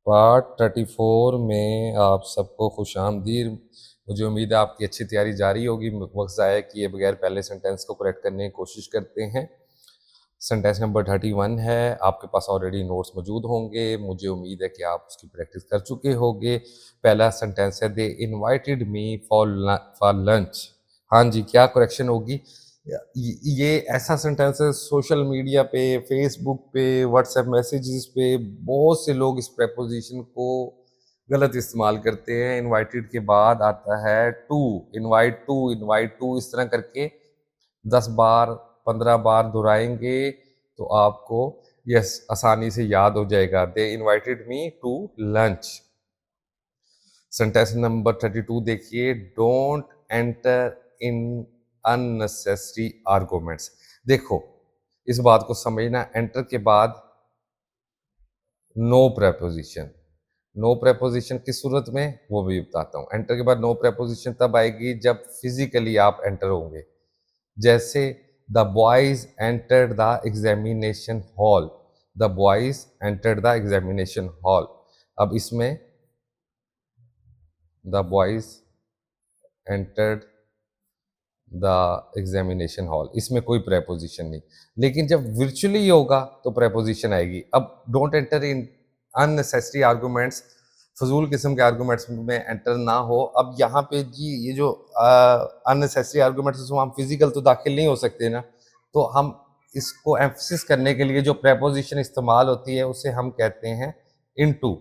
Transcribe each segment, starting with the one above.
Part 34 में आप सबको खुशामदीद। मुझे उम्मीद है आपकी अच्छी तैयारी जारी होगी। वक्त ज़ाया किए बगैर पहले सेंटेंस को करेक्ट करने की कोशिश करते हैं। सेंटेंस नंबर 31 है। आपके पास ऑलरेडी नोट्स मौजूद होंगे। मुझे उम्मीद है कि आप उसकी प्रैक्टिस कर चुके होंगे। पहला सेंटेंस है, दे इनवाइटेड मी फॉर लंच। हाँ जी, क्या करेक्शन होगी? ये ऐसा सेंटेंस है, सोशल मीडिया पे, फेसबुक पे, व्हाट्सएप मैसेजेस पे बहुत से लोग इस प्रेपोजिशन को गलत इस्तेमाल करते हैं। इनवाइटेड के बाद आता है टू, इनवाइट टू, इस तरह करके 10 बार 15 बार दोहराएंगे तो आपको यस आसानी से याद हो जाएगा। They invited me to lunch. Sentence number 32 देखिए, don't enter in unnecessary arguments. देखो, इस बात को समझना, एंटर के बाद नो प्रेपोजिशन। नो प्रेपोजिशन किस सूरत में, वो भी बताता हूँ। एंटर के बाद नो प्रेपोजिशन तब आएगी जब फिजिकली आप एंटर होंगे। जैसे the boys entered the examination hall, the boys entered the examination hall. अब इसमें the boys entered the examination hall, इसमें कोई प्रेपोजिशन नहीं। लेकिन जब वर्चुअली होगा तो प्रेपोजिशन आएगी। अब don't enter in unnecessary arguments, फजूल किस्म के आर्गूमेंट्स में एंटर ना हो। अब यहाँ पे जी ये जो अननेसेसरी आर्गूमेंट्स, उसमें हम फिजिकल तो दाखिल नहीं हो सकते ना, तो हम इसको एम्फसिस करने के लिए जो प्रेपोजिशन इस्तेमाल होती है उसे हम कहते हैं into.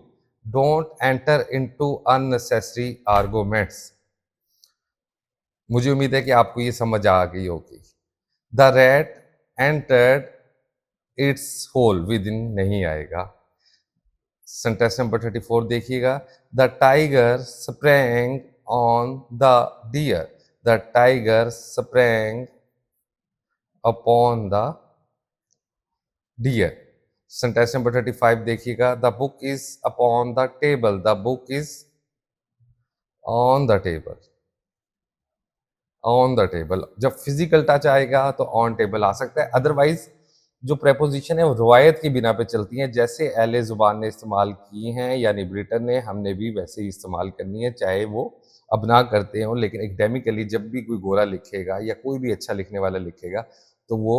Don't enter into unnecessary arguments. मुझे उम्मीद है कि आपको ये समझ आ गई होगी। The rat entered its hole, within नहीं आएगा। सेंटेंस नंबर 34 देखिएगा, the tiger sprang on the deer, the tiger sprang upon the deer. Sentence number 35 देखिएगा, the book is upon the table, the book is on the table, on the table. जब physical touch आएगा तो on table आ सकता है। Otherwise जो preposition है वो रवायत की बिना पे चलती हैं, जैसे अहले ज़ुबान ने इस्तेमाल की हैं या ब्रिटन ने, हमने भी वैसे ही इस्तेमाल करनी है, चाहे वो अब ना करते हों। लेकिन एकेडमिकली जब भी कोई गोरा लिखेगा या कोई भी अच्छा लिखने वाला लिखेगा तो वो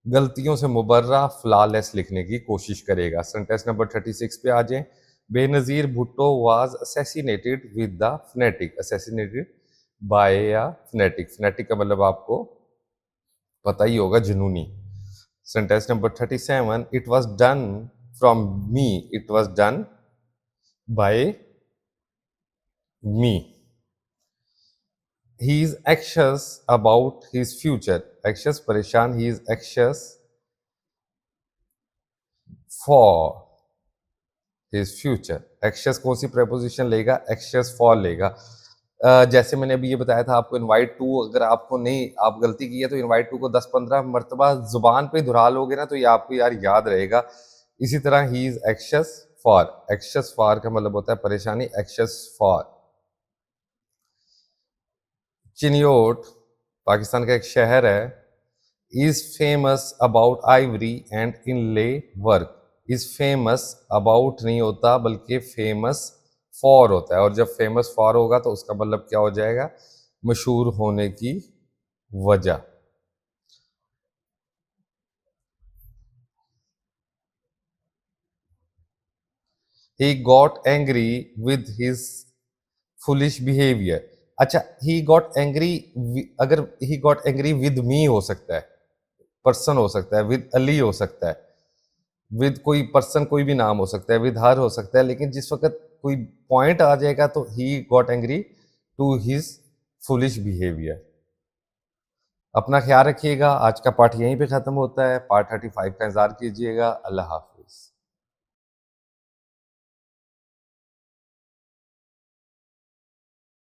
गलतियों से मुबर्रा फ्लॉलेस लिखने की कोशिश करेगा। सेंटेंस नंबर 36 पे आ जाएं। Benazir Bhutto was assassinated with the fanatic, assassinated by a fanatic. Fanatic का मतलब आपको पता ही होगा, जुनूनी। Sentence number 37, it was done from me, it was done by me. He is anxious about his future, anxious परेशान, he is anxious for his future. Anxious कौन सी प्रेपोजिशन लेगा? एंग्शियस फॉर लेगा। जैसे मैंने अभी ये बताया था आपको, इनवाइट टू अगर आपको नहीं, आप गलती की है तो इनवाइट टू को 10-15 मरतबा जुबान पे दोहरा लोगे ना तो ये आपको यार याद रहेगा। इसी तरह ही is anxious for, anxious for का मतलब होता है परेशानी, एंग्शियस फॉर। चिनियोट पाकिस्तान का एक शहर है। Is famous about Ivory and inlay work, is famous about नहीं होता बल्कि फेमस फॉर होता है, और जब फेमस फॉर होगा तो उसका मतलब क्या हो जाएगा? मशहूर होने की वजह। ही got angry with his foolish behaviour. अच्छा, ही गॉट एंग्री, अगर ही गॉट एंग्री विद मी हो सकता है, पर्सन हो सकता है, विद अली हो सकता है, विद कोई पर्सन कोई भी नाम हो सकता है, विद हर हो सकता है। लेकिन जिस वक्त कोई पॉइंट आ जाएगा तो he got angry to his foolish behaviour. अपना ख्याल रखिएगा। आज का पार्ट यहीं पे ख़त्म होता है। पार्ट 35 का इंतज़ार कीजिएगा। अल्लाह हाफ़िज़।